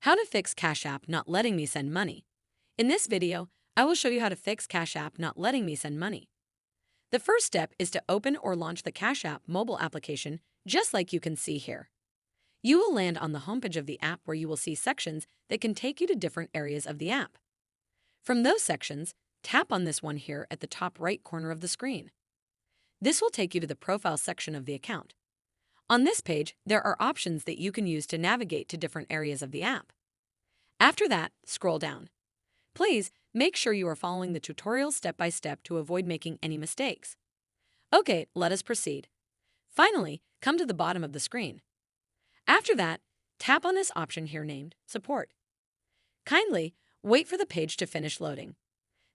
How to fix Cash App not letting me send money. In this video, I will show you how to fix Cash App not letting me send money. The first step is to open or launch the Cash App mobile application, just like you can see here. You will land on the homepage of the app where you will see sections that can take you to different areas of the app. From those sections, tap on this one here at the top right corner of the screen. This will take you to the profile section of the account. On this page, there are options that you can use to navigate to different areas of the app. After that, scroll down. Please make sure you are following the tutorial step by step to avoid making any mistakes. Okay, let us proceed. Finally, come to the bottom of the screen. After that, tap on this option here named Support. Kindly wait for the page to finish loading.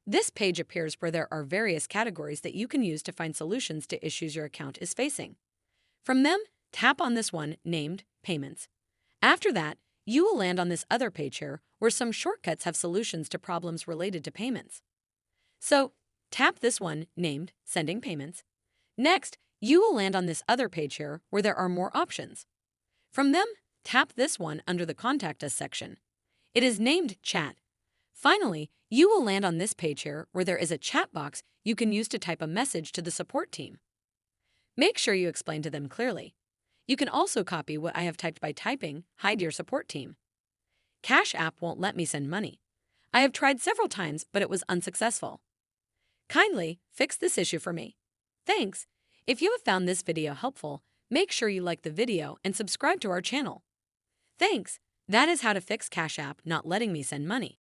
This page appears where there are various categories that you can use to find solutions to issues your account is facing. From them, tap on this one named Payments. After that, you will land on this other page here where some shortcuts have solutions to problems related to payments. So, tap this one named Sending Payments. Next, you will land on this other page here where there are more options. From them, tap this one under the Contact Us section. It is named Chat. Finally, you will land on this page here where there is a chat box you can use to type a message to the support team. Make sure you explain to them clearly. You can also copy what I have typed by typing Hi dear support team. Cash App won't let me send money. I have tried several times, but it was unsuccessful. Kindly fix this issue for me. Thanks. If you have found this video helpful, make sure you like the video and subscribe to our channel. Thanks. That is how to fix Cash App not letting me send money.